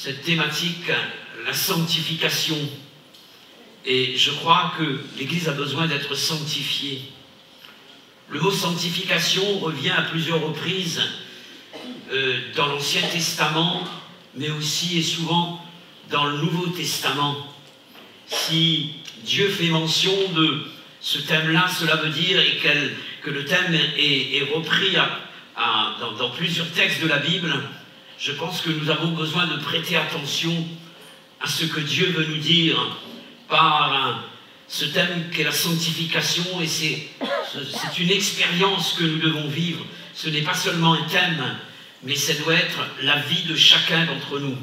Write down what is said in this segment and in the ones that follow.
cette thématique, la sanctification. Et je crois que l'Église a besoin d'être sanctifiée. Le mot sanctification revient à plusieurs reprises dans l'Ancien Testament, mais aussi et souvent dans le Nouveau Testament. Si Dieu fait mention de ce thème-là, cela veut dire que le thème est repris dans plusieurs textes de la Bible. Je pense que nous avons besoin de prêter attention à ce que Dieu veut nous dire par ce thème qu'est la sanctification, et c'est une expérience que nous devons vivre. Ce n'est pas seulement un thème, mais ça doit être la vie de chacun d'entre nous.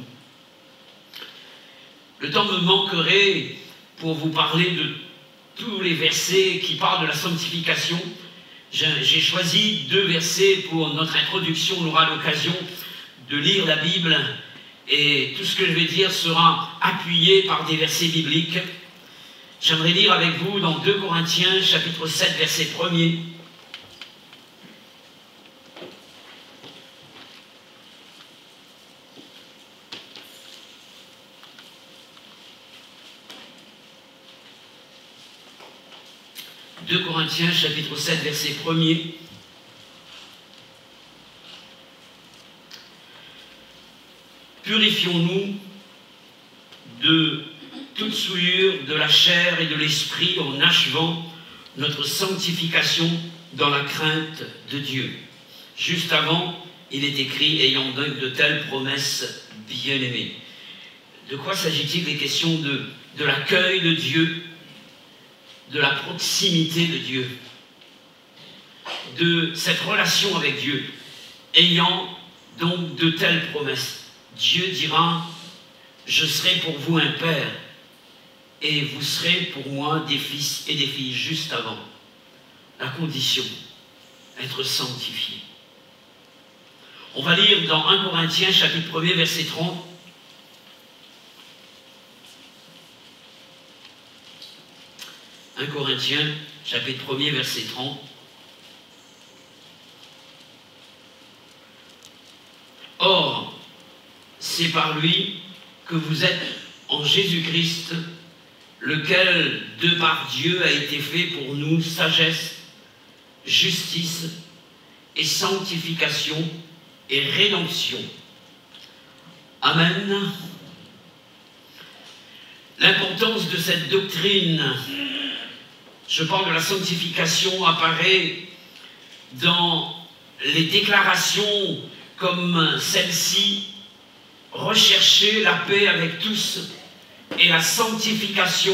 Le temps me manquerait pour vous parler de tous les versets qui parlent de la sanctification. J'ai choisi 2 versets pour notre introduction. On aura l'occasion de lire la Bible et tout ce que je vais dire sera appuyé par des versets bibliques. J'aimerais lire avec vous dans 2 Corinthiens, chapitre 7, verset 1er. « 2 Corinthiens, chapitre 7, verset 1er. Purifions-nous de toute souillure de la chair et de l'esprit en achevant notre sanctification dans la crainte de Dieu. » Juste avant, il est écrit « ayant donc de telles promesses bien-aimées ». De quoi s'agit-il? Des questions de l'accueil de Dieu, de la proximité de Dieu, de cette relation avec Dieu, ayant donc de telles promesses. Dieu dira « je serai pour vous un père, et vous serez pour moi des fils et des filles » juste avant. La condition, être sanctifié. On va lire dans 1 Corinthiens, chapitre 1er, verset 30. « 1 Corinthiens, chapitre 1er, verset 30. « Or, c'est par lui que vous êtes en Jésus-Christ, lequel, de par Dieu, a été fait pour nous sagesse, justice et sanctification et rédemption. » Amen. L'importance de cette doctrine, je parle de la sanctification, apparaît dans les déclarations comme celle-ci: rechercher la paix avec tous et la sanctification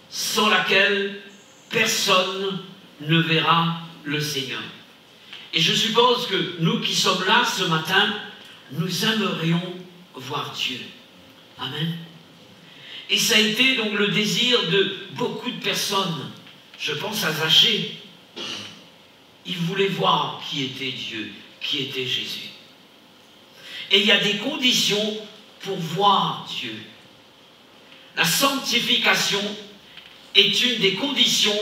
sans laquelle personne ne verra le Seigneur. Et je suppose que nous qui sommes là ce matin, nous aimerions voir Dieu. Amen. Et ça a été donc le désir de beaucoup de personnes. Je pense à Zachée. Il voulait voir qui était Dieu, qui était Jésus. Et il y a des conditions pour voir Dieu. La sanctification est une des conditions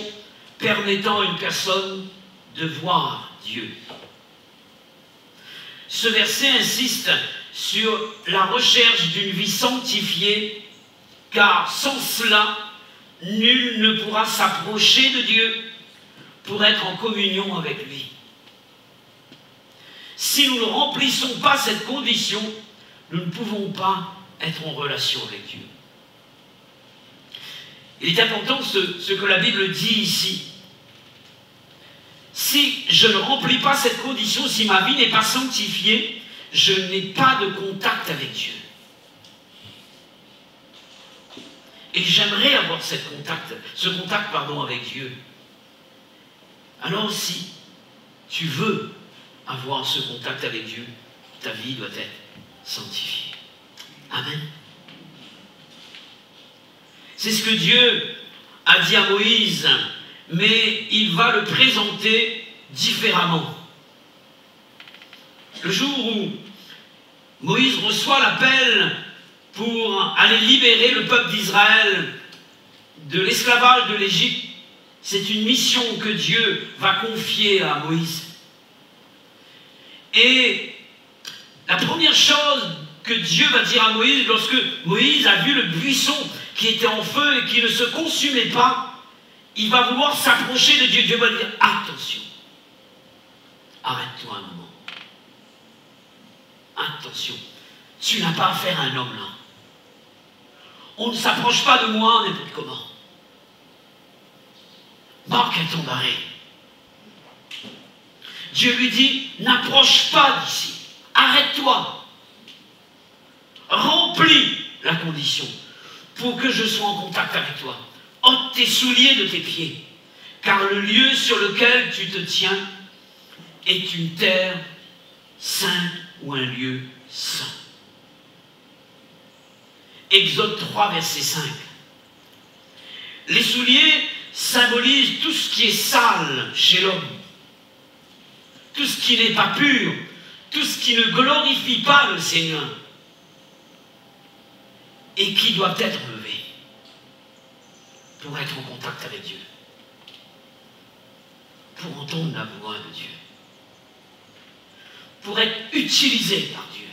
permettant à une personne de voir Dieu. Ce verset insiste sur la recherche d'une vie sanctifiée, car sans cela, nul ne pourra s'approcher de Dieu pour être en communion avec lui. Si nous ne remplissons pas cette condition, nous ne pouvons pas être en relation avec Dieu. Il est important ce que la Bible dit ici. Si je ne remplis pas cette condition, si ma vie n'est pas sanctifiée, je n'ai pas de contact avec Dieu. Et j'aimerais avoir ce contact avec Dieu. Alors si tu veux avoir ce contact avec Dieu, ta vie doit être sanctifiée. Amen. C'est ce que Dieu a dit à Moïse, mais il va le présenter différemment. Le jour où Moïse reçoit l'appel pour aller libérer le peuple d'Israël de l'esclavage de l'Égypte, c'est une mission que Dieu va confier à Moïse. Et la première chose que Dieu va dire à Moïse lorsque Moïse a vu le buisson qui était en feu et qui ne se consumait pas. Il va vouloir s'approcher de Dieu. Dieu va dire, attention, arrête-toi un moment. Attention, tu n'as pas affaire à un homme là. On ne s'approche pas de moi n'importe comment. Marque un temps d'arrêt. Dieu lui dit, n'approche pas d'ici. Arrête-toi. Remplis la condition pour que je sois en contact avec toi. Ôte tes souliers de tes pieds, car le lieu sur lequel tu te tiens est une terre sainte ou un lieu saint. Exode 3, verset 5. Les souliers symbolisent tout ce qui est sale chez l'homme, tout ce qui n'est pas pur, tout ce qui ne glorifie pas le Seigneur et qui doit être levé pour être en contact avec Dieu, pour entendre la voix de Dieu, pour être utilisé par Dieu.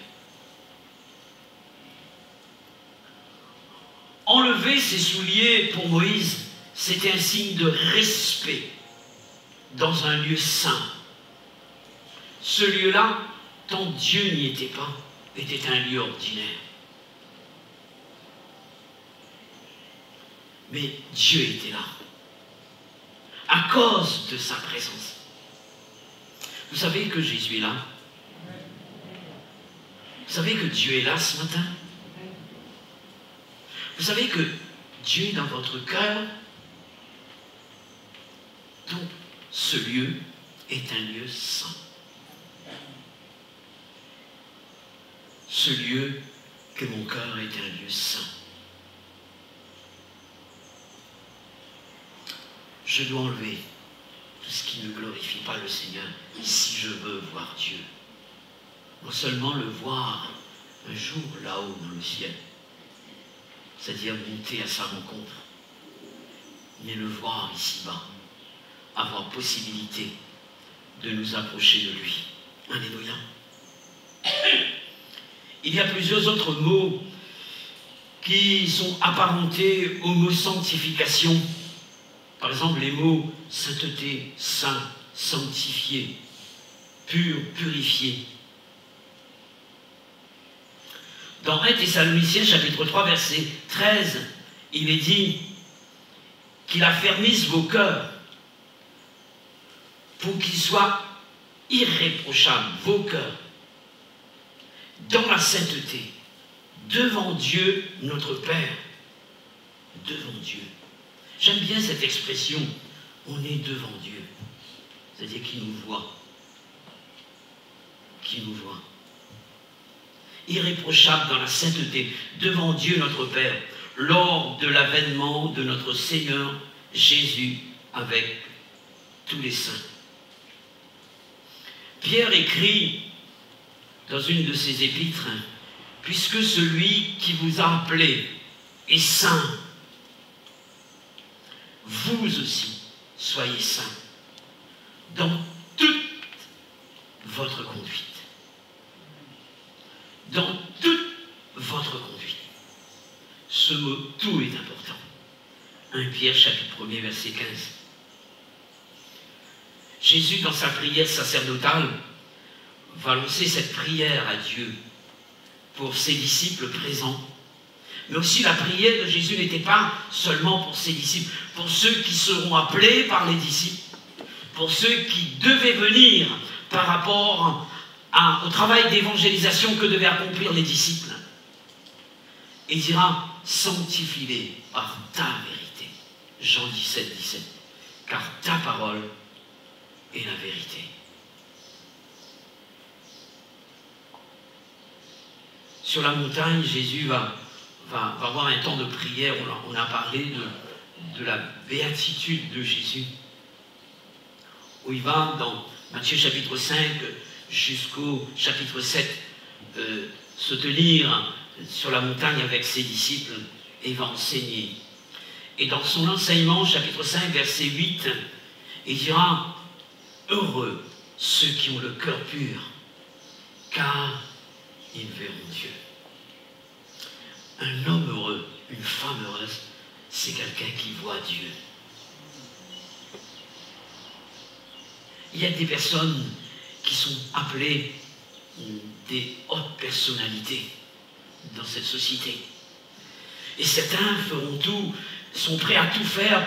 Enlever ses souliers pour Moïse, c'était un signe de respect dans un lieu saint. Ce lieu-là, tant Dieu n'y était pas, était un lieu ordinaire. Mais Dieu était là, à cause de sa présence. Vous savez que Jésus est là? Vous savez que Dieu est là ce matin? Vous savez que Dieu est dans votre cœur? Donc, ce lieu est un lieu saint. Ce lieu que mon cœur est un lieu saint. Je dois enlever tout ce qui ne glorifie pas le Seigneur si je veux voir Dieu. Non seulement le voir un jour là-haut dans le ciel, c'est-à-dire monter à sa rencontre, mais le voir ici-bas, avoir possibilité de nous approcher de lui. Alléluia. Il y a plusieurs autres mots qui sont apparentés au mot sanctification. Par exemple, les mots sainteté, saint, sanctifié, pur, purifié. Dans 1 Thessaloniciens, chapitre 3, verset 13, il est dit qu'il affermisse vos cœurs pour qu'ils soient irréprochables, vos cœurs, dans la sainteté, devant Dieu, notre Père, devant Dieu. J'aime bien cette expression, on est devant Dieu, c'est-à-dire qu'il nous voit, qu'il nous voit. Irréprochable dans la sainteté, devant Dieu notre Père, lors de l'avènement de notre Seigneur Jésus avec tous les saints. Pierre écrit dans une de ses épîtres, « Puisque celui qui vous a appelé est saint, vous aussi soyez saints dans toute votre conduite. » Dans toute votre conduite. Ce mot « tout » est important. 1 Pierre chapitre 1er verset 15. Jésus, dans sa prière sacerdotale, va lancer cette prière à Dieu pour ses disciples présents. Mais aussi la prière de Jésus n'était pas seulement pour ses disciples, pour ceux qui seront appelés par les disciples, pour ceux qui devaient venir par rapport au travail d'évangélisation que devaient accomplir les disciples. Et il dira, sanctifie-les par ta vérité. Jean 17, 17. Car ta parole est la vérité. Sur la montagne, Jésus va avoir un temps de prière. On a parlé de la béatitude de Jésus, où il va dans Matthieu chapitre 5 jusqu'au chapitre 7 se tenir sur la montagne avec ses disciples et va enseigner. Et dans son enseignement, chapitre 5, verset 8, il dira « Heureux ceux qui ont le cœur pur, car ils verront Dieu. » un homme heureux, une femme heureuse, c'est quelqu'un qui voit Dieu. Il y a des personnes qui sont appelées des hautes personnalités dans cette société. Et certains feront tout, sont prêts à tout faire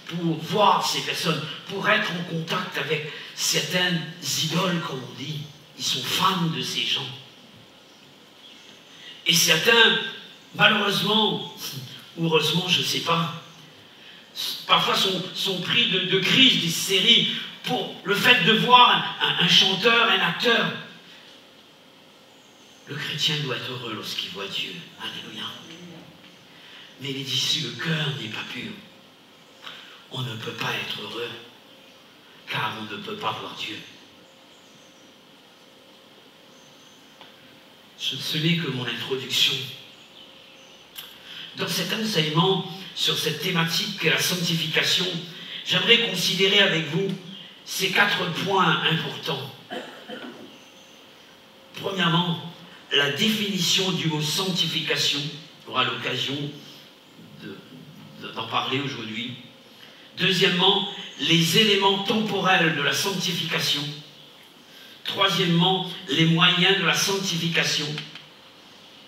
pour voir ces personnes, pour être en contact avec certaines idoles, comme on dit. Ils sont fans de ces gens. Et certains, malheureusement, ou heureusement, je ne sais pas, parfois sont pris de crise, d'hystérie, pour le fait de voir un chanteur, un acteur. Le chrétien doit être heureux lorsqu'il voit Dieu. Alléluia. Mais il est dit, si le cœur n'est pas pur, on ne peut pas être heureux, car on ne peut pas voir Dieu. Ce n'est que mon introduction. Dans cet enseignement sur cette thématique qu'est la sanctification, j'aimerais considérer avec vous ces 4 points importants. Premièrement, la définition du mot sanctification. On aura l'occasion d'en parler aujourd'hui. Deuxièmement, les éléments temporels de la sanctification. Troisièmement, les moyens de la sanctification.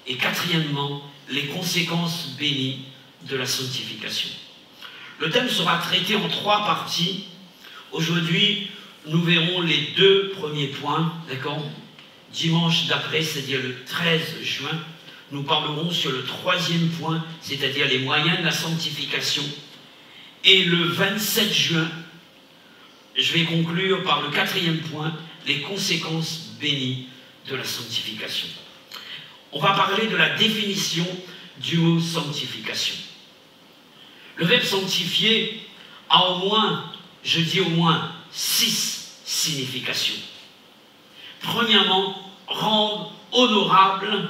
Et quatrièmement, les conséquences bénies de la sanctification. Le thème sera traité en 3 parties. Aujourd'hui, nous verrons les 2 premiers points, d'accord? Dimanche d'après, c'est-à-dire le 13 juin, nous parlerons sur le 3e point, c'est-à-dire les moyens de la sanctification. Et le 27 juin, je vais conclure par le 4e point, les conséquences bénies de la sanctification. On va parler de la définition du mot sanctification. Le verbe sanctifier a au moins, je dis au moins, 6 significations. Premièrement, rendre honorable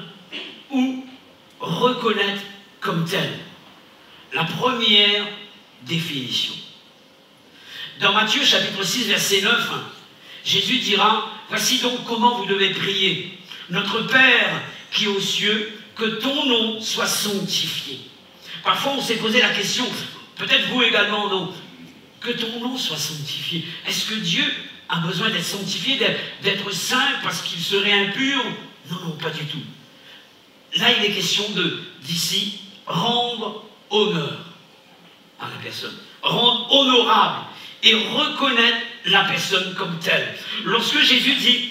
ou reconnaître comme tel. La première définition. Dans Matthieu chapitre 6 verset 9, Jésus dira, « Voici donc comment vous devez prier. Notre Père qui est aux cieux, que ton nom soit sanctifié. » Parfois on s'est posé la question, peut-être vous également, non, que ton nom soit sanctifié. Est-ce que Dieu a besoin d'être sanctifié, d'être saint parce qu'il serait impur? Non, non, pas du tout. Là, il est question d'ici, rendre honneur à la personne, rendre honorable et reconnaître la personne comme telle. Lorsque Jésus dit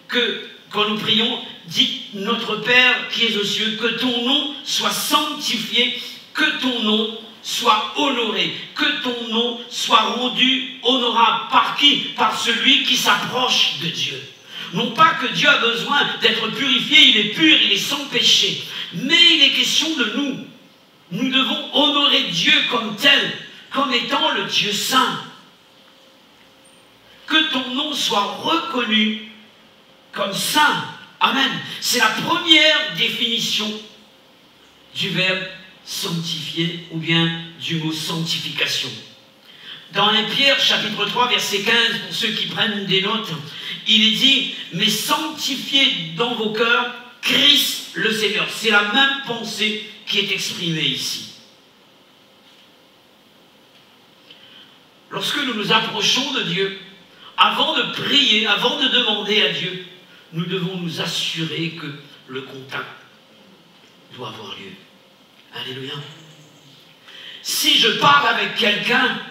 que, quand nous prions, dit notre Père qui es aux cieux, que ton nom soit sanctifié, que ton nom soit honoré, que ton nom soit rendu honorable. Par qui? Par celui qui s'approche de Dieu. Non pas que Dieu a besoin d'être purifié, il est pur, il est sans péché. Mais il est question de nous. Nous devons honorer Dieu comme tel, comme étant le Dieu saint. Que ton nom soit reconnu comme saint. Amen. C'est la première définition du verbe sanctifier ou bien du mot sanctification. Dans 1 Pierre chapitre 3 verset 15, pour ceux qui prennent des notes, il est dit, mais sanctifiez dans vos cœurs Christ le Seigneur. C'est la même pensée qui est exprimée ici. Lorsque nous nous approchons de Dieu, avant de prier, avant de demander à Dieu, nous devons nous assurer que le contact doit avoir lieu. Alléluia. Si je parle avec quelqu'un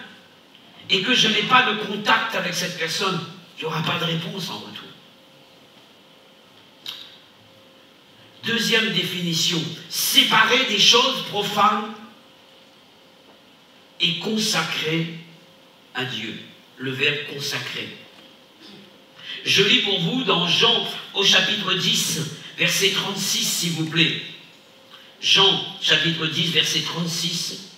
et que je n'ai pas de contact avec cette personne, il n'y aura pas de réponse en retour. Deuxième définition, séparer des choses profanes et consacrer à Dieu. Le verbe consacrer. Je lis pour vous dans Jean au chapitre 10, verset 36, s'il vous plaît. Jean, chapitre 10, verset 36.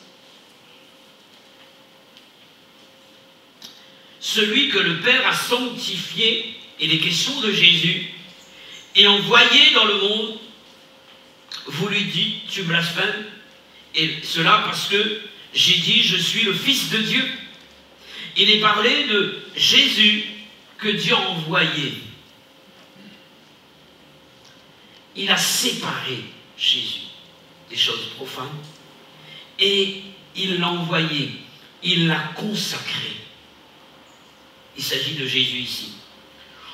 Celui que le Père a sanctifié, et les questions de Jésus, et envoyé dans le monde, vous lui dites, tu blasphèmes, et cela parce que j'ai dit, je suis le Fils de Dieu. Il est parlé de Jésus que Dieu a envoyé. Il a séparé Jésus. des choses profanes, et il l'a envoyé, il l'a consacré. Il s'agit de Jésus ici.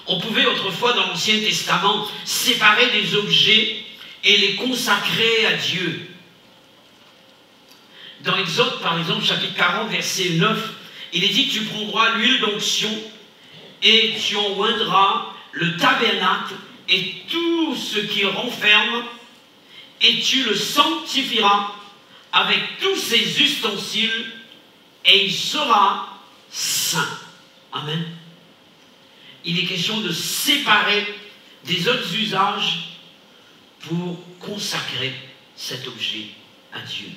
On pouvait autrefois dans l'Ancien Testament séparer des objets et les consacrer à Dieu. Dans Exode, par exemple, chapitre 40, verset 9, il est dit que tu prendras l'huile d'onction et tu en oindras le tabernacle et tout ce qui renferme, et tu le sanctifieras avec tous ses ustensiles, et il sera saint. Amen. Il est question de séparer des autres usages pour consacrer cet objet à Dieu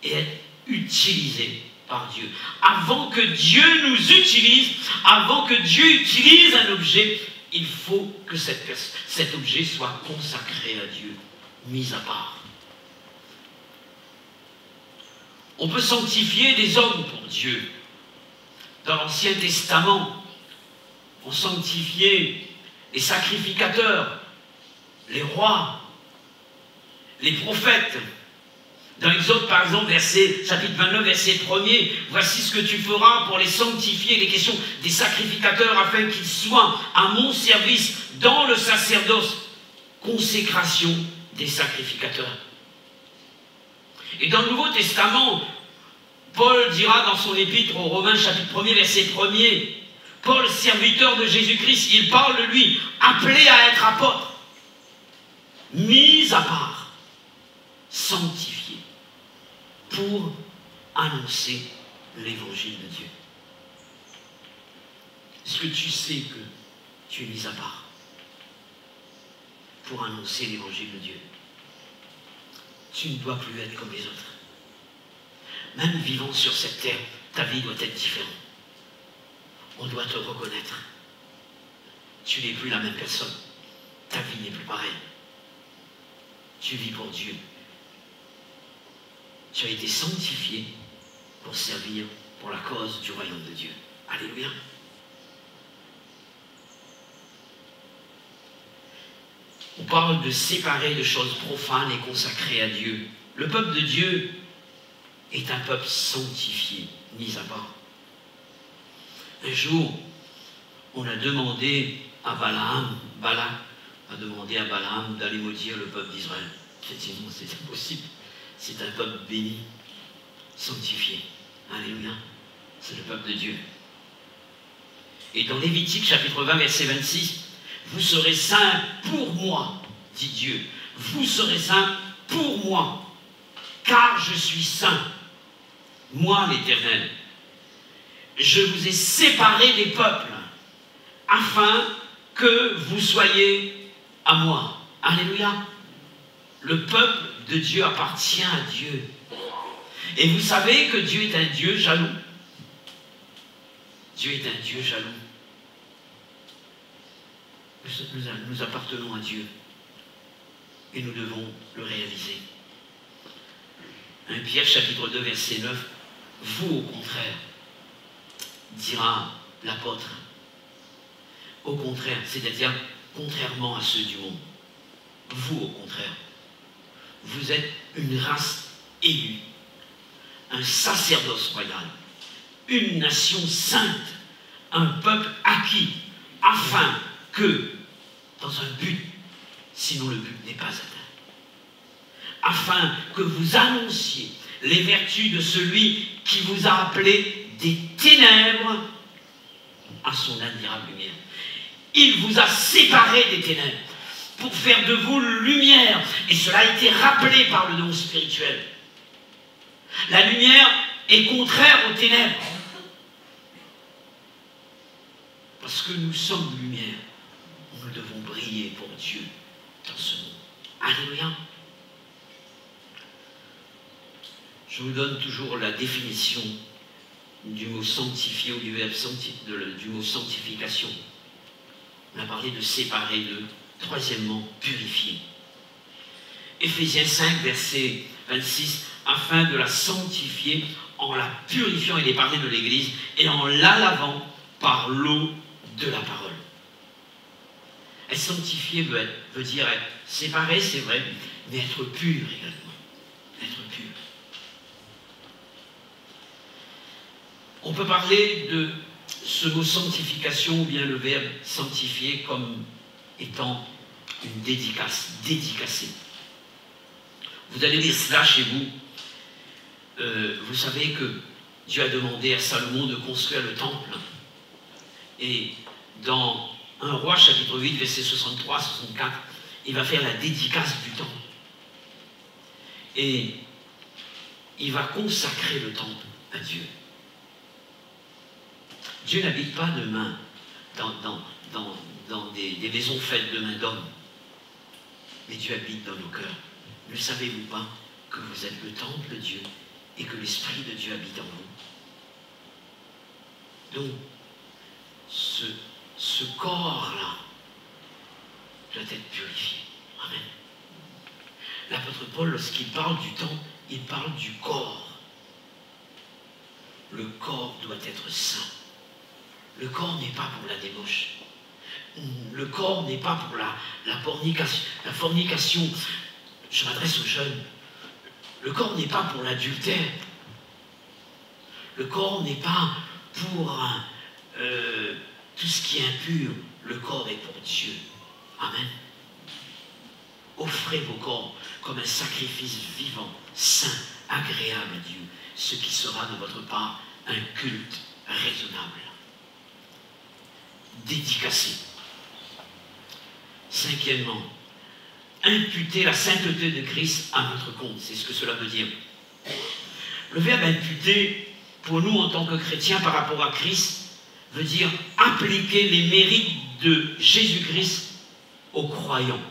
et être utilisé par Dieu. Avant que Dieu nous utilise, avant que Dieu utilise un objet, il faut que cet objet soit consacré à Dieu, mis à part. On peut sanctifier des hommes pour Dieu. Dans l'Ancien Testament, on sanctifiait les sacrificateurs, les rois, les prophètes. Dans l'Exode, par exemple, chapitre 29, verset 1er, voici ce que tu feras pour les sanctifier, les questions des sacrificateurs, afin qu'ils soient à mon service dans le sacerdoce, consécration des sacrificateurs. Et dans le Nouveau Testament, Paul dira dans son épître aux Romains, chapitre 1er, verset 1er, Paul, serviteur de Jésus-Christ, il parle de lui, appelé à être apôtre, mis à part, sanctifié, pour annoncer l'évangile de Dieu. Est-ce que tu sais que tu es mis à part pour annoncer l'évangile de Dieu? Tu ne dois plus être comme les autres. Même vivant sur cette terre, ta vie doit être différente. On doit te reconnaître. Tu n'es plus la même personne. Ta vie n'est plus pareille. Tu vis pour Dieu. Tu as été sanctifié pour servir pour la cause du royaume de Dieu. Alléluia. On parle de séparer de choses profanes et consacrées à Dieu. Le peuple de Dieu est un peuple sanctifié, mis à part. Un jour, on a demandé à Balak a demandé à Balaam d'aller maudire le peuple d'Israël. Effectivement, c'est impossible. C'est un peuple béni, sanctifié. Alléluia. C'est le peuple de Dieu. Et dans Lévitique, chapitre 20, verset 26, vous serez saints pour moi, dit Dieu. Vous serez saints pour moi, car je suis saint, moi l'Éternel. Je vous ai séparés des peuples, afin que vous soyez à moi. Alléluia. Le peuple de Dieu appartient à Dieu. Et vous savez que Dieu est un Dieu jaloux. Dieu est un Dieu jaloux. Nous appartenons à Dieu. Et nous devons le réaliser. 1 Pierre chapitre 2 verset 9. Vous au contraire, dira l'apôtre, au contraire, c'est-à-dire contrairement à ceux du monde. Vous au contraire, vous êtes une race élue, un sacerdoce royal, une nation sainte, un peuple acquis, afin que, dans un but, sinon le but n'est pas atteint, afin que vous annonciez les vertus de celui qui vous a appelé des ténèbres à son admirable lumière. Il vous a séparés des ténèbres pour faire de vous lumière, et cela a été rappelé par le don spirituel. La lumière est contraire aux ténèbres, parce que nous sommes lumière. Nous devons briller pour Dieu dans ce monde. Alléluia. Je vous donne toujours la définition du mot sanctifié ou du verbe du mot sanctification. On a parlé de séparer de. Troisièmement, purifier. Éphésiens 5, verset 26, afin de la sanctifier en la purifiant, il est parlé de l'Église, et en la lavant par l'eau de la parole. Être sanctifié veut dire être séparé, c'est vrai, mais être pur également. On peut parler de ce mot sanctification ou bien le verbe sanctifier comme étant une dédicace, dédicacé. Vous allez lire cela chez vous. Vous savez que Dieu a demandé à Salomon de construire le temple. Et dans 1 Roi, chapitre 8, versets 63-64, il va faire la dédicace du temple. Et il va consacrer le temple à Dieu. Dieu n'habite pas de main dans des maisons faites de main d'homme. Mais Dieu habite dans nos cœurs. Ne savez-vous pas que vous êtes le temple de Dieu et que l'Esprit de Dieu habite en vous? Donc, ce corps-là doit être purifié. Amen. L'apôtre Paul, lorsqu'il parle du temple, il parle du corps. Le corps doit être saint. Le corps n'est pas pour la débauche. Le corps n'est pas pour la fornication. Je m'adresse aux jeunes. Le corps n'est pas pour l'adultère. Le corps n'est pas pour tout ce qui est impur. Le corps est pour Dieu. Amen. Offrez vos corps comme un sacrifice vivant, saint, agréable à Dieu, ce qui sera de votre part un culte raisonnable. Dédicacé. Cinquièmement, imputer la sainteté de Christ à notre compte. C'est ce que cela veut dire. Le verbe imputer, pour nous en tant que chrétiens par rapport à Christ, veut dire appliquer les mérites de Jésus-Christ aux croyants.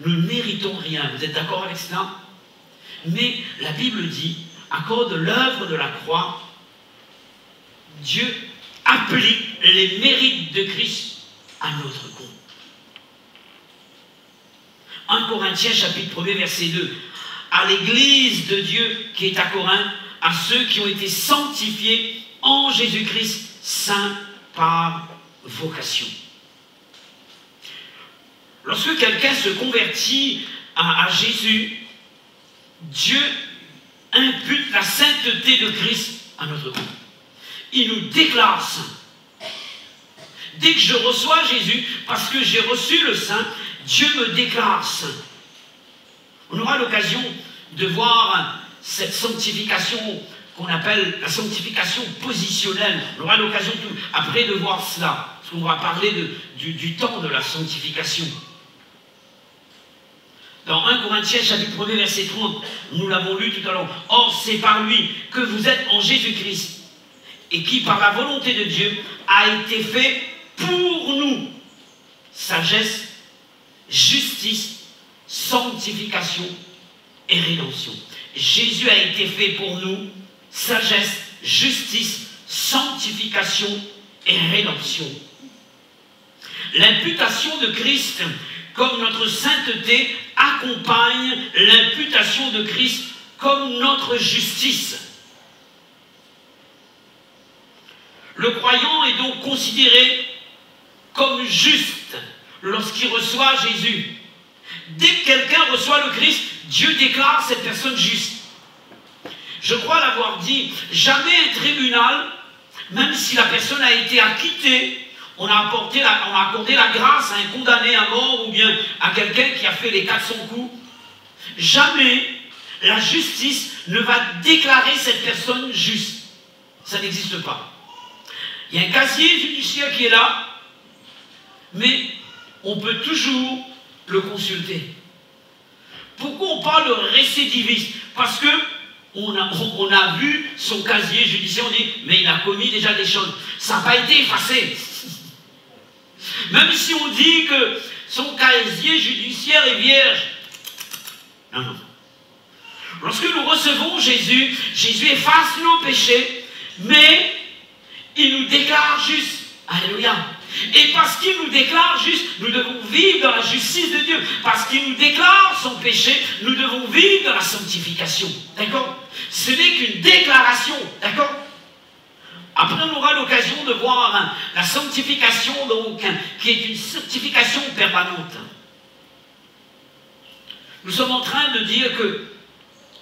Nous ne méritons rien. Vous êtes d'accord avec cela? Mais la Bible dit, à cause de l'œuvre de la croix, Dieu applique les mérites de Christ à notre compte. 1 Corinthiens chapitre 1 verset 2. À l'église de Dieu qui est à Corinthe, à ceux qui ont été sanctifiés en Jésus-Christ, saints par vocation. Lorsque quelqu'un se convertit à Jésus, Dieu impute la sainteté de Christ à notre compte. Il nous déclare saints. Dès que je reçois Jésus, parce que j'ai reçu le Saint, Dieu me déclare saint. On aura l'occasion de voir cette sanctification qu'on appelle la sanctification positionnelle. On aura l'occasion après de voir cela, parce qu'on va parler du temps de la sanctification. Dans 1 Corinthiens chapitre 1 verset 30, nous l'avons lu tout à l'heure. Or, c'est par lui que vous êtes en Jésus-Christ, et qui, par la volonté de Dieu, a été fait pour nous sagesse, justice, sanctification et rédemption. Jésus a été fait pour nous sagesse, justice, sanctification et rédemption. L'imputation de Christ comme notre sainteté accompagne l'imputation de Christ comme notre justice. Le croyant est donc considéré comme juste lorsqu'il reçoit Jésus. Dès que quelqu'un reçoit le Christ, Dieu déclare cette personne juste. Je crois l'avoir dit, jamais un tribunal, même si la personne a été acquittée, on a accordé la grâce à un condamné à mort ou bien à quelqu'un qui a fait les 400 coups, jamais la justice ne va déclarer cette personne juste. Ça n'existe pas. Il y a un casier judiciaire qui est là, mais on peut toujours le consulter. Pourquoi on parle de récidiviste? Parce que on a vu son casier judiciaire, on dit, mais il a commis déjà des choses. Ça n'a pas été effacé. Même si on dit que son casier judiciaire est vierge. Non, non. Lorsque nous recevons Jésus, Jésus efface nos péchés, mais il nous déclare juste. Alléluia. Et parce qu'il nous déclare juste, nous devons vivre dans la justice de Dieu. Parce qu'il nous déclare son péché, nous devons vivre dans la sanctification. D'accord? Ce n'est qu'une déclaration. D'accord? Après, on aura l'occasion de voir la sanctification, donc, qui est une sanctification permanente. Nous sommes en train de dire que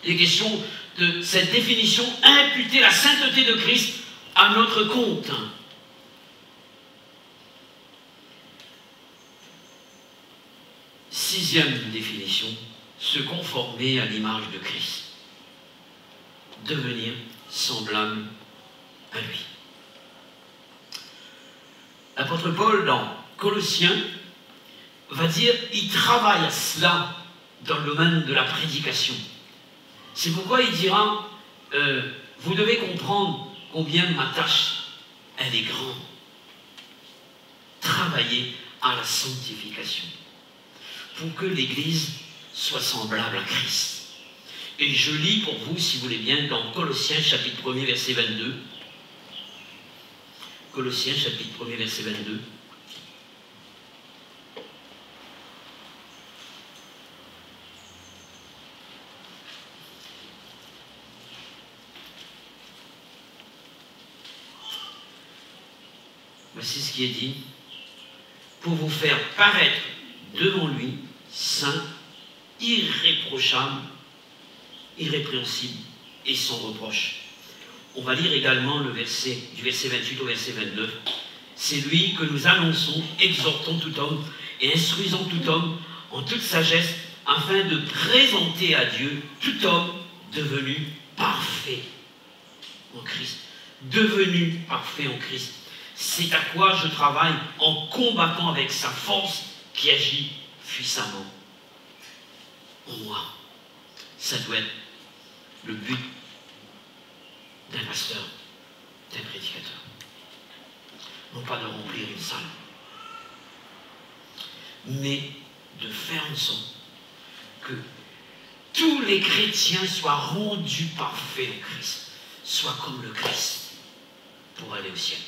les questions de cette définition, imputer la sainteté de Christ, à notre compte. Sixième définition, se conformer à l'image de Christ. Devenir semblable à lui. L'apôtre Paul, dans Colossiens, va dire, il travaille à cela dans le domaine de la prédication. C'est pourquoi il dira, vous devez comprendre combien ma tâche, elle est grande. Travailler à la sanctification, pour que l'Église soit semblable à Christ. Et je lis pour vous, si vous voulez bien, dans Colossiens chapitre 1er, verset 22. Colossiens chapitre 1er, verset 22. Voici ce qui est dit. Pour vous faire paraître devant lui, saint, irréprochable, irrépréhensible et sans reproche. On va lire également le verset, du verset 28 au verset 29. C'est lui que nous annonçons, exhortons tout homme et instruisons tout homme en toute sagesse, afin de présenter à Dieu tout homme devenu parfait en Christ. Devenu parfait en Christ. C'est à quoi je travaille en combattant avec sa force qui agit puissamment en moi. Ça doit être le but d'un pasteur, d'un prédicateur. Non pas de remplir une salle, mais de faire en sorte que tous les chrétiens soient rendus parfaits en Christ, soient comme le Christ pour aller au ciel.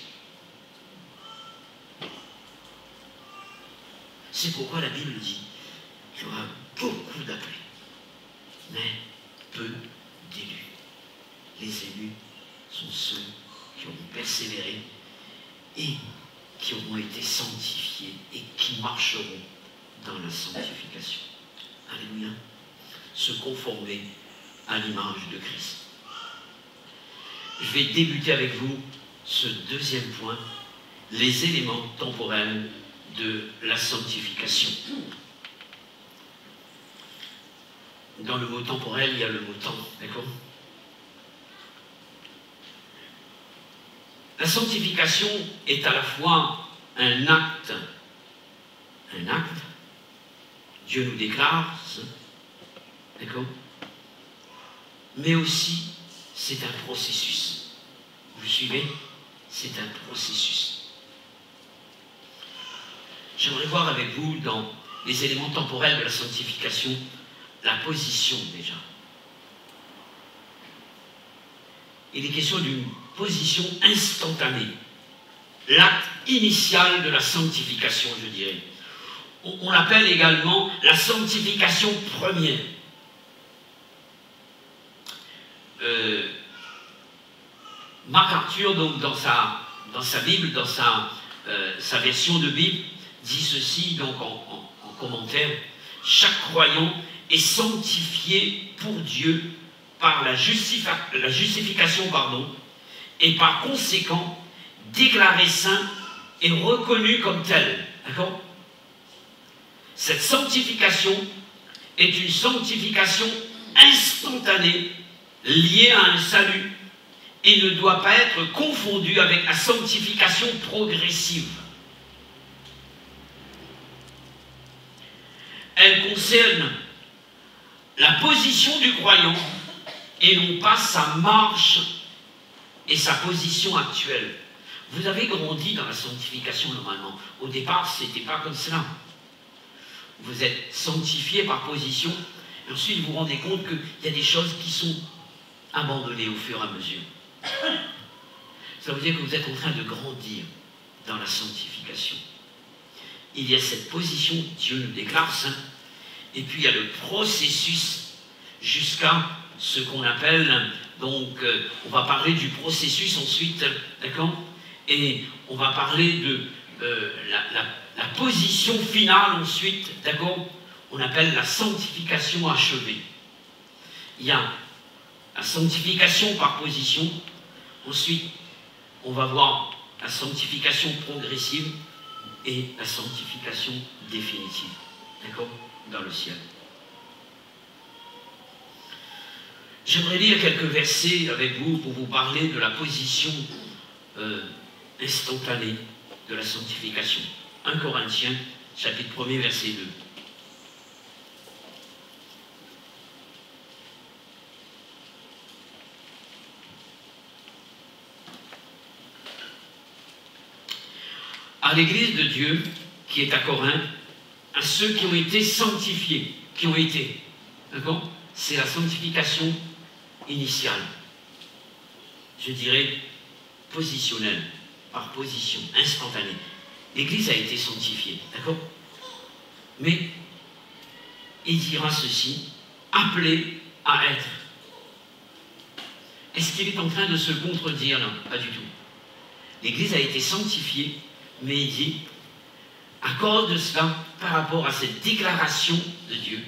C'est pourquoi la Bible dit qu'il y aura beaucoup d'appelés, mais peu d'élus. Les élus sont ceux qui auront persévéré et qui auront été sanctifiés et qui marcheront dans la sanctification. Alléluia. Se conformer à l'image de Christ. Je vais débuter avec vous ce deuxième point, les éléments temporels de la sanctification. Dans le mot temporel, il y a le mot temps, d'accord? La sanctification est à la fois un acte, Dieu nous déclare, d'accord? Mais aussi, c'est un processus. Vous suivez? C'est un processus. J'aimerais voir avec vous, dans les éléments temporels de la sanctification, la position déjà. Il est question d'une position instantanée. L'acte initial de la sanctification, je dirais. On l'appelle également la sanctification première. MacArthur, donc, dans sa Bible, dans sa version de Bible, dit ceci, donc en commentaire: chaque croyant est sanctifié pour Dieu par la justification, et par conséquent déclaré saint et reconnu comme tel. D'accord? Cette sanctification est une sanctification instantanée liée à un salut et ne doit pas être confondue avec la sanctification progressive. Elle concerne la position du croyant et non pas sa marche et sa position actuelle. Vous avez grandi dans la sanctification normalement. Au départ, ce n'était pas comme cela. Vous êtes sanctifié par position, et ensuite vous vous rendez compte qu'il y a des choses qui sont abandonnées au fur et à mesure. Ça veut dire que vous êtes en train de grandir dans la sanctification. Il y a cette position, Dieu nous déclare saint, et puis il y a le processus jusqu'à ce qu'on appelle, donc on va parler du processus ensuite, d'accord? Et on va parler de la position finale ensuite, d'accord? On appelle la sanctification achevée. Il y a la sanctification par position, ensuite on va voir la sanctification progressive et la sanctification définitive. D'accord? Dans le ciel. J'aimerais lire quelques versets avec vous pour vous parler de la position instantanée de la sanctification. 1 Corinthiens, chapitre 1er, verset 2. À l'église de Dieu qui est à Corinthe, à ceux qui ont été sanctifiés, d'accord? C'est la sanctification initiale, je dirais positionnelle, par position, instantanée. L'église a été sanctifiée, d'accord? Mais il dira ceci, appelé à être. Est-ce qu'il est en train de se contredire là? Pas du tout. L'église a été sanctifiée, mais il dit, à cause de cela, par rapport à cette déclaration de Dieu,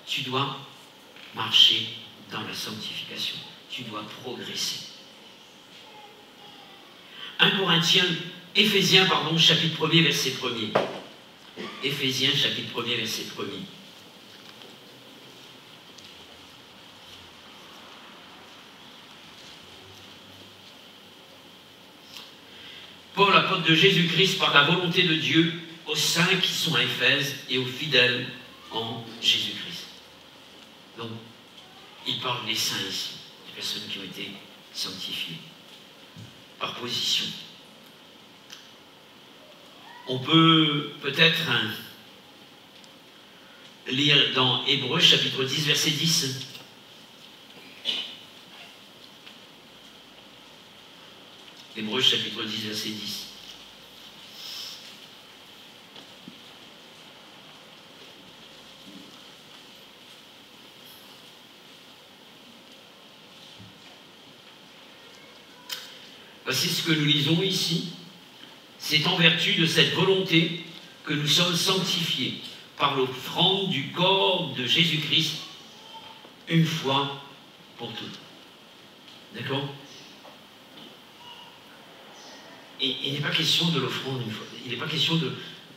tu dois marcher dans la sanctification. Tu dois progresser. 1 Corinthiens, Éphésiens, chapitre 1er, verset 1er. Éphésiens, chapitre 1er, verset 1er. Paul, apôtre de Jésus-Christ, par la volonté de Dieu, aux saints qui sont à Éphèse et aux fidèles en Jésus-Christ. Donc, il parle des saints ici, des personnes qui ont été sanctifiées, par position. On peut peut-être lire dans Hébreux, chapitre 10, verset 10. Hébreux, chapitre 10, verset 10. Voici ce que nous lisons ici. C'est en vertu de cette volonté que nous sommes sanctifiés par l'offrande du corps de Jésus-Christ une fois pour toutes. D'accord? Et il n'est pas question de l'offrande une fois. Il n'est pas question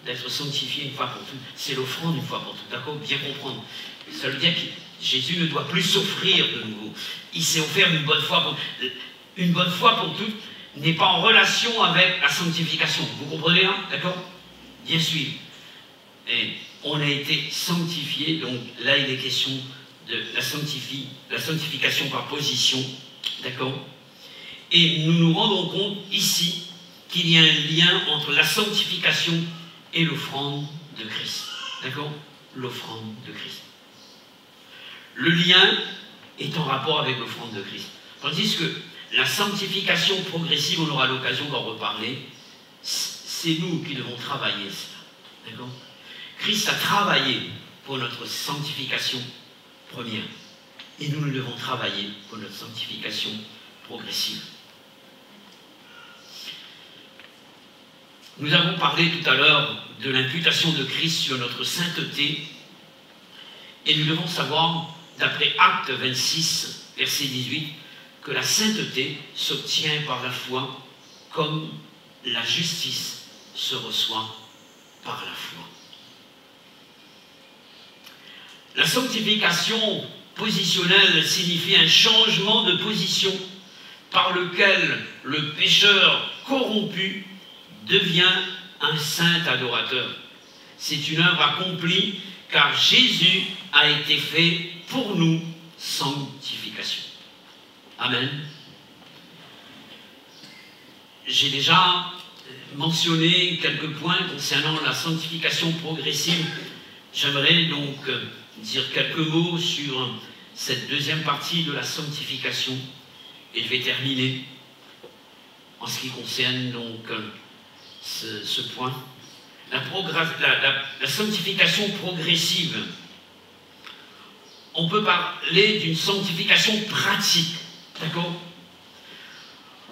d'être sanctifié une fois pour toutes. C'est l'offrande une fois pour toutes. D'accord? Bien comprendre. Ça veut dire que Jésus ne doit plus s'offrir de nouveau. Il s'est offert une bonne fois pour toutes. N'est pas en relation avec la sanctification. Vous comprenez, hein? D'accord? Bien sûr. Et on a été sanctifié, donc là il est question de la sanctification par position, d'accord? Et nous nous rendons compte ici qu'il y a un lien entre la sanctification et l'offrande de Christ, d'accord? L'offrande de Christ. Le lien est en rapport avec l'offrande de Christ. Tandis que la sanctification progressive, on aura l'occasion d'en reparler, c'est nous qui devons travailler cela. D'accord? Christ a travaillé pour notre sanctification première. Et nous devons travailler pour notre sanctification progressive. Nous avons parlé tout à l'heure de l'imputation de Christ sur notre sainteté. Et nous devons savoir, d'après Actes 26, verset 18, que la sainteté s'obtient par la foi comme la justice se reçoit par la foi. La sanctification positionnelle signifie un changement de position par lequel le pécheur corrompu devient un saint adorateur. C'est une œuvre accomplie car Jésus a été fait pour nous sanctification. Amen. J'ai déjà mentionné quelques points concernant la sanctification progressive. J'aimerais donc dire quelques mots sur cette deuxième partie de la sanctification et je vais terminer en ce qui concerne donc ce point. La sanctification progressive, on peut parler d'une sanctification pratique. D'accord?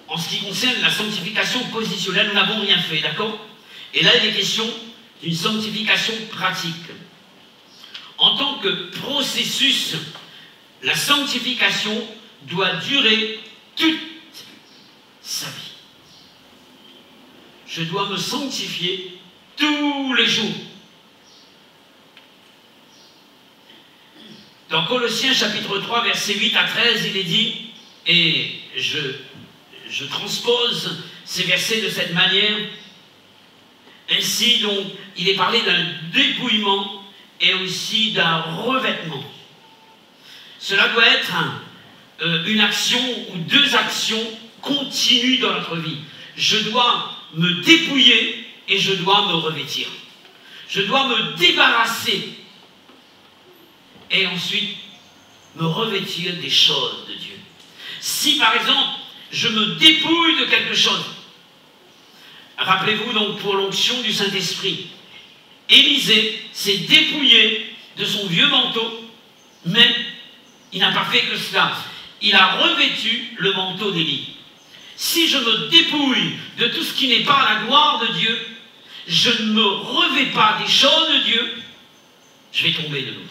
En ce qui concerne la sanctification positionnelle, nous n'avons rien fait, d'accord? Et là, il est question d'une sanctification pratique. En tant que processus, la sanctification doit durer toute sa vie. je dois me sanctifier tous les jours. Dans Colossiens chapitre 3, versets 8 à 13, il est dit, et je transpose ces versets de cette manière, ainsi donc, il est parlé d'un dépouillement et aussi d'un revêtement. Cela doit être une action ou deux actions continues dans notre vie. Je dois me dépouiller et je dois me revêtir. Je dois me débarrasser et ensuite me revêtir des choses de Dieu. Si par exemple, je me dépouille de quelque chose, rappelez-vous donc pour l'onction du Saint-Esprit, Élisée s'est dépouillé de son vieux manteau, mais il n'a pas fait que cela. Il a revêtu le manteau d'Élie. Si je me dépouille de tout ce qui n'est pas la gloire de Dieu, je ne me revêts pas des choses de Dieu, je vais tomber de nouveau.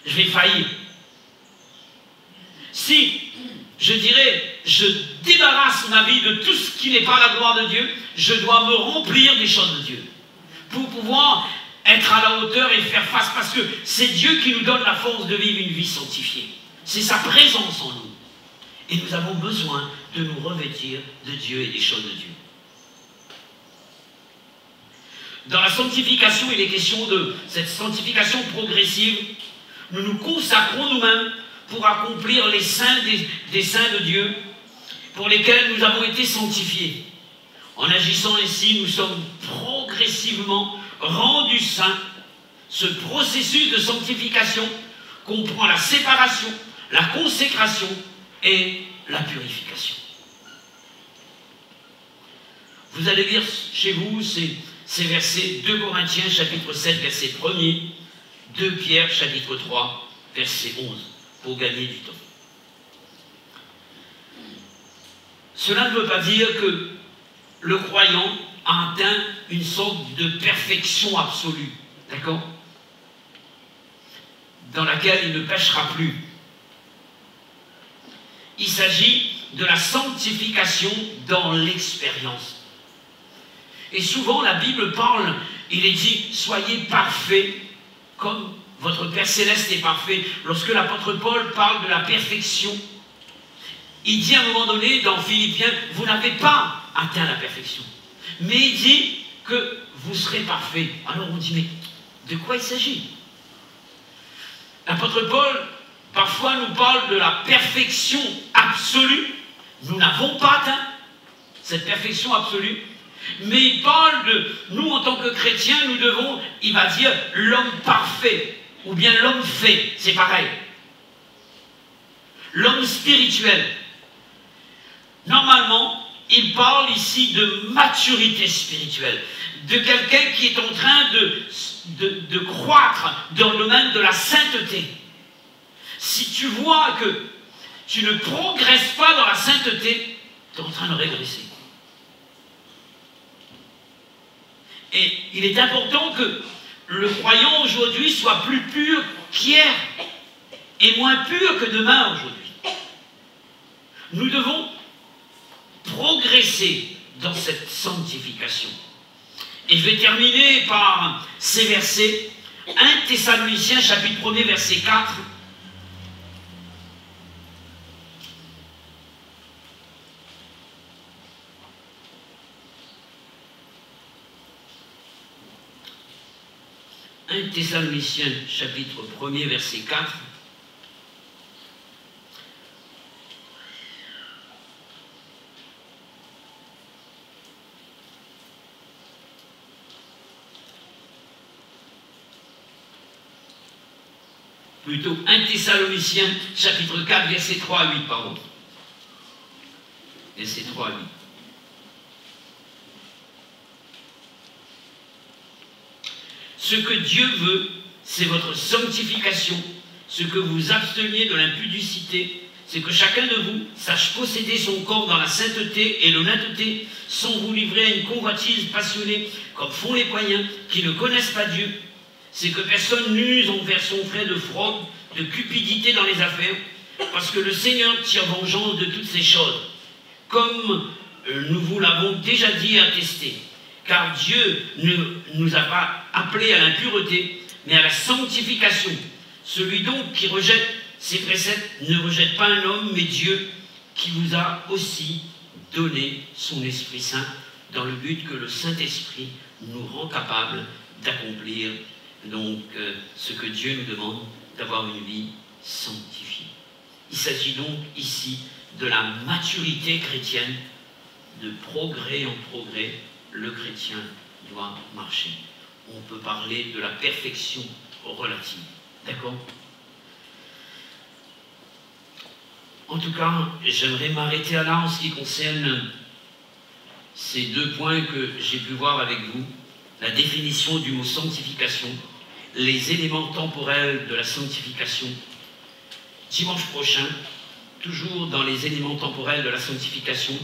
Je vais faillir. Si, je dirais, je débarrasse ma vie de tout ce qui n'est pas la gloire de Dieu, je dois me remplir des choses de Dieu pour pouvoir être à la hauteur et faire face, parce que c'est Dieu qui nous donne la force de vivre une vie sanctifiée. C'est sa présence en nous. Et nous avons besoin de nous revêtir de Dieu et des choses de Dieu. Dans la sanctification, il est question de cette sanctification progressive. Nous nous consacrons nous-mêmes pour accomplir les saints des saints de Dieu, pour lesquels nous avons été sanctifiés. En agissant ainsi, nous sommes progressivement rendus saints. Ce processus de sanctification comprend la séparation, la consécration et la purification. Vous allez lire chez vous ces versets 2 Corinthiens chapitre 7 verset 1er, 2 Pierre chapitre 3 verset 11 pour gagner du temps. Cela ne veut pas dire que le croyant a atteint une sorte de perfection absolue, d'accord, dans laquelle il ne péchera plus. Il s'agit de la sanctification dans l'expérience. Et souvent la Bible parle, il est dit, soyez parfaits comme votre Père Céleste est parfait. Lorsque l'apôtre Paul parle de la perfection, il dit à un moment donné dans Philippiens, vous n'avez pas atteint la perfection. Mais il dit que vous serez parfaits. Alors on dit, mais de quoi il s'agit? L'apôtre Paul, parfois, nous parle de la perfection absolue. Nous n'avons pas atteint cette perfection absolue. Mais il parle de nous en tant que chrétiens, nous devons, il va dire, l'homme parfait, ou bien l'homme fait, c'est pareil. L'homme spirituel. Normalement, il parle ici de maturité spirituelle, de quelqu'un qui est en train de croître dans le domaine de la sainteté. Si tu vois que tu ne progresses pas dans la sainteté, tu es en train de régresser. Et il est important que le croyant aujourd'hui soit plus pur qu'hier et moins pur que demain aujourd'hui. Nous devons progresser dans cette sanctification. Et je vais terminer par ces versets. 1 Thessaloniciens chapitre 1er verset 4. « 1 Thessaloniciens, chapitre 1er, verset 4. Plutôt 1 Thessaloniciens, chapitre 4, verset 3 à 8, pardon. Verset 3 à 8. Ce que Dieu veut, c'est votre sanctification, ce que vous absteniez de l'impudicité, c'est que chacun de vous sache posséder son corps dans la sainteté et l'honnêteté, sans vous livrer à une convoitise passionnée, comme font les païens qui ne connaissent pas Dieu. C'est que personne n'use envers son frère de fraude, de cupidité dans les affaires, parce que le Seigneur tire vengeance de toutes ces choses. Comme nous vous l'avons déjà dit et attesté, car Dieu ne nous a pas appelés à l'impureté, mais à la sanctification. Celui donc qui rejette ces préceptes ne rejette pas un homme, mais Dieu, qui vous a aussi donné son Esprit Saint, dans le but que le Saint-Esprit nous rend capables d'accomplir donc ce que Dieu nous demande, d'avoir une vie sanctifiée. Il s'agit donc ici de la maturité chrétienne, de progrès en progrès, le chrétien doit marcher. On peut parler de la perfection relative. D'accord? En tout cas, j'aimerais m'arrêter là en ce qui concerne ces deux points que j'ai pu voir avec vous, la définition du mot sanctification, les éléments temporels de la sanctification. Dimanche prochain, toujours dans les éléments temporels de la sanctification,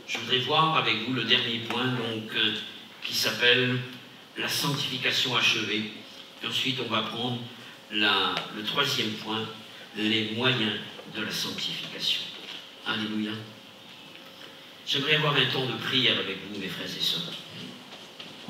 je voudrais voir avec vous le dernier point donc, qui s'appelle la sanctification achevée. Et ensuite, on va prendre le troisième point, les moyens de la sanctification. Alléluia. J'aimerais avoir un temps de prière avec vous, mes frères et sœurs.